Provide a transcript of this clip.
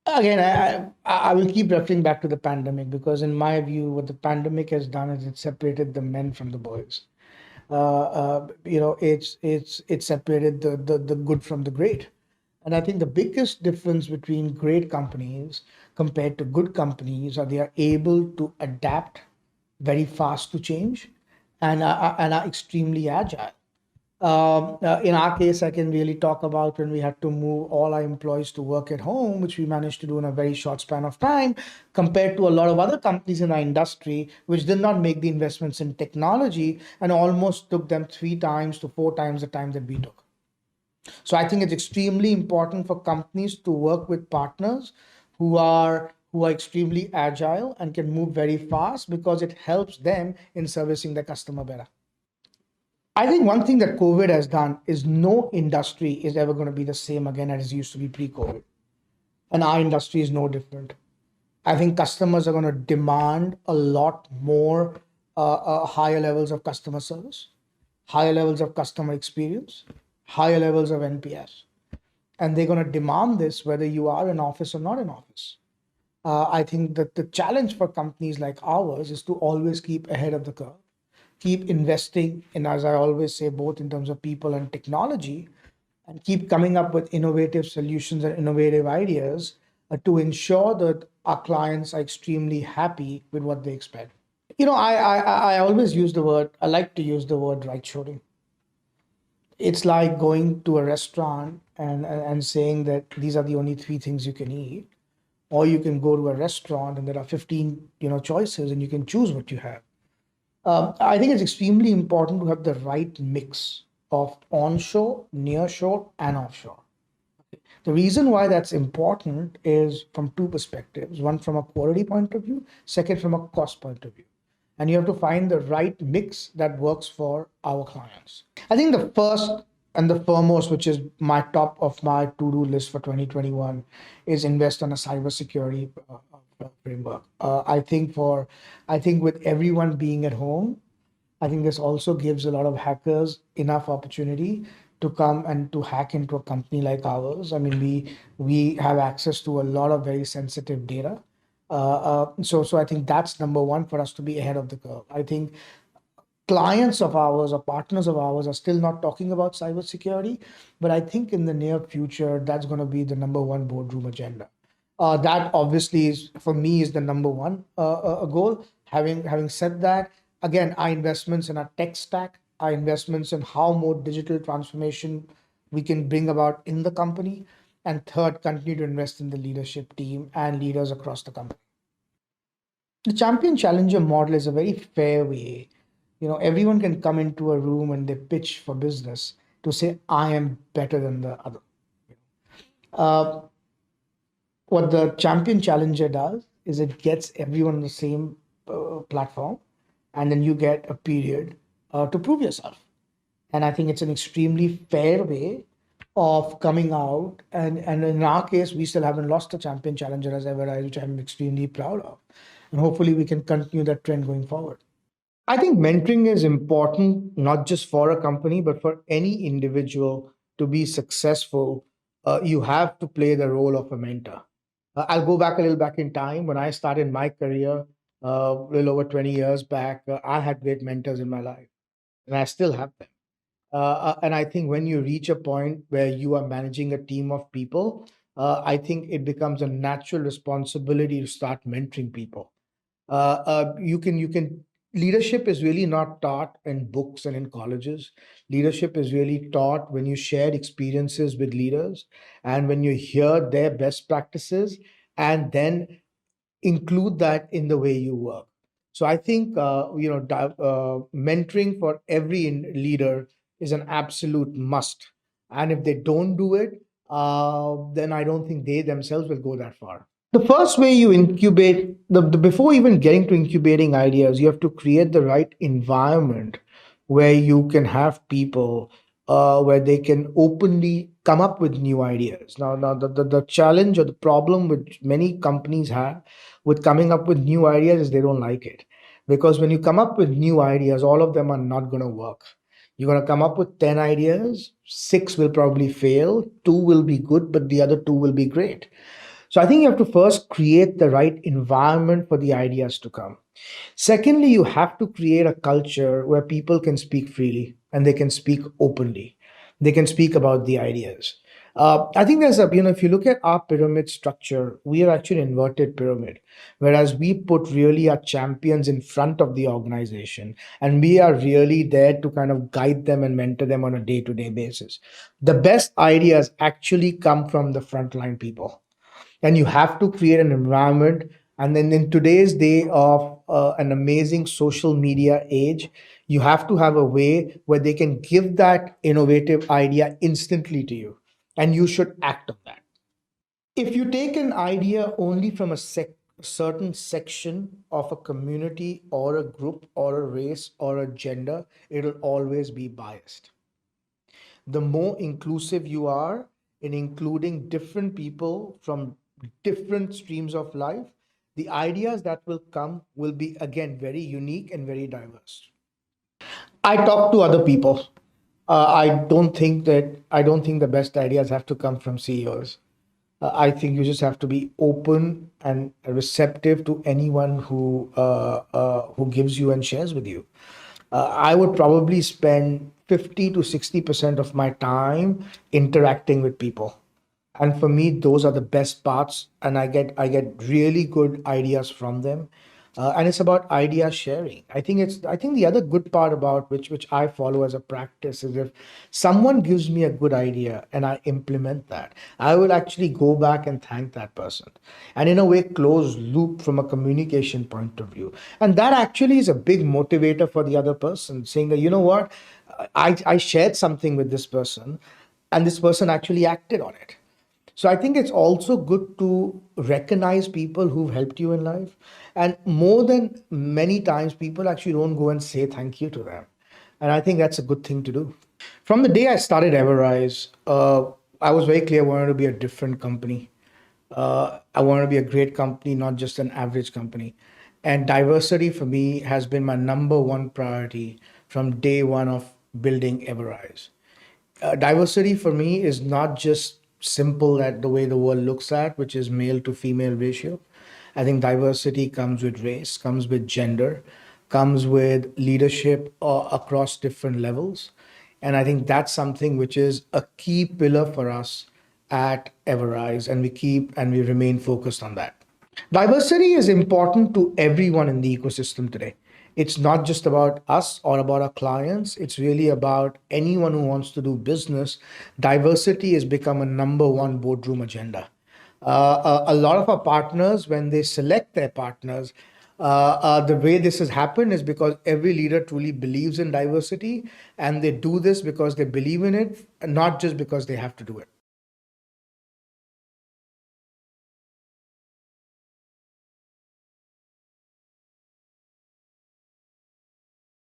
Again, I will keep referring back to the pandemic because, in my view, what the pandemic has done is it separated the men from the boys. It's separated the good from the great. And I think the biggest difference between great companies compared to good companies are they are able to adapt very fast to change and are extremely agile. In our case, I can really talk about when we had to move all our employees to work at home, which we managed to do in a very short span of time, compared to a lot of other companies in our industry, which did not make the investments in technology and almost took them 3 times to 4 times the time that we took. So I think it's extremely important for companies to work with partners who are extremely agile and can move very fast because it helps them in servicing the customer better. I think one thing that COVID has done is no industry is ever going to be the same again as it used to be pre-COVID. And our industry is no different. I think customers are going to demand a lot more higher levels of customer service, higher levels of customer experience, higher levels of NPS. And they're going to demand this whether you are in office or not in office. I think that the challenge for companies like ours is to always keep ahead of the curve, keep investing in, as I always say, both in terms of people and technology, and keep coming up with innovative solutions and innovative ideas to ensure that our clients are extremely happy with what they expect. I always use the word, I like to use the word right shoring. It's like going to a restaurant and saying that these are the only 3 things you can eat, or you can go to a restaurant and there are 15 choices and you can choose what you have. I think it's extremely important to have the right mix of onshore, nearshore, and offshore. The reason why that's important is from two perspectives: one from a quality point of view, second from a cost point of view. And you have to find the right mix that works for our clients. I think the first and the foremost, which is my top of my to-do list for 2021, is invest on a cybersecurity framework. I think with everyone being at home, I think this also gives a lot of hackers enough opportunity to come and to hack into a company like ours. I mean, we have access to a lot of very sensitive data. So I think that's number one for us to be ahead of the curve. I think clients of ours or partners of ours are still not talking about cybersecurity, but I think in the near future that's going to be the number one boardroom agenda. That obviously is for me is the number one goal. Having said that, again, our investments in our tech stack, our investments in how more digital transformation we can bring about in the company, and third, continue to invest in the leadership team and leaders across the company. The champion challenger model is a very fair way. Everyone can come into a room and they pitch for business to say, I am better than the other. Uh, what the champion challenger does is it gets everyone on the same platform, and then you get a period to prove yourself. And I think it's an extremely fair way of coming out. And in our case, we still haven't lost a champion challenger as Everise, which I'm extremely proud of. And hopefully we can continue that trend going forward. I think mentoring is important, not just for a company, but for any individual to be successful. You have to play the role of a mentor. I'll go back a little back in time. When I started my career, a little over 20 years back, I had great mentors in my life, and I still have them. And I think when you reach a point where you are managing a team of people, I think it becomes a natural responsibility to start mentoring people. You can leadership is really not taught in books and in colleges. Leadership is really taught when you share experiences with leaders and when you hear their best practices and then include that in the way you work. So I think mentoring for every leader is an absolute must. And if they don't do it, then I don't think they themselves will go that far. The first way you incubate, before even getting to incubating ideas, you have to create the right environment where you can have people where they can openly come up with new ideas. Now the challenge or the problem which many companies have with coming up with new ideas is they don't like it. Because when you come up with new ideas, all of them are not going to work. You're going to come up with 10 ideas, six will probably fail, two will be good, but the other two will be great. So I think you have to first create the right environment for the ideas to come. Secondly, you have to create a culture where people can speak freely and they can speak openly. They can speak about the ideas. I think if you look at our pyramid structure, we are actually an inverted pyramid, whereas we put really our champions in front of the organization and we are really there to kind of guide them and mentor them on a day to day basis. The best ideas actually come from the frontline people, and you have to create an environment. And then in today's day of an amazing social media age, you have to have a way where they can give that innovative idea instantly to you, and you should act on that. If you take an idea only from certain section of a community or a group or a race or a gender, it'll always be biased. The more inclusive you are in including different people from different streams of life, the ideas that will come will be again very unique and very diverse. I talk to other people. I don't think the best ideas have to come from CEOs. I think you just have to be open and receptive to anyone who gives you and shares with you. I would probably spend 50 to 60% of my time interacting with people, and for me those are the best parts, and I get really good ideas from them. And it's about idea sharing. I think the other good part about which I follow as a practice is, if someone gives me a good idea and I implement that, I will actually go back and thank that person, and in a way close loop from a communication point of view. And that actually is a big motivator for the other person, saying that, you know what, I shared something with this person and this person actually acted on it. So I think it's also good to recognize people who've helped you in life. And more than many times, people actually don't go and say thank you to them. And I think that's a good thing to do. From the day I started Everise, I was very clear I wanted to be a different company. I want to be a great company, not just an average company. And diversity for me has been my number one priority from day one of building Everise. Diversity for me is not just simple at the way the world looks at, which is male to female ratio. I think diversity comes with race, comes with gender, comes with leadership across different levels. And I think that's something which is a key pillar for us at Everise, and we remain focused on that. Diversity is important to everyone in the ecosystem today. It's not just about us or about our clients, it's really about anyone who wants to do business. Diversity has become a number one boardroom agenda. A lot of our partners, when they select their partners, the way this has happened is because every leader truly believes in diversity, and they do this because they believe in it, not just because they have to do it.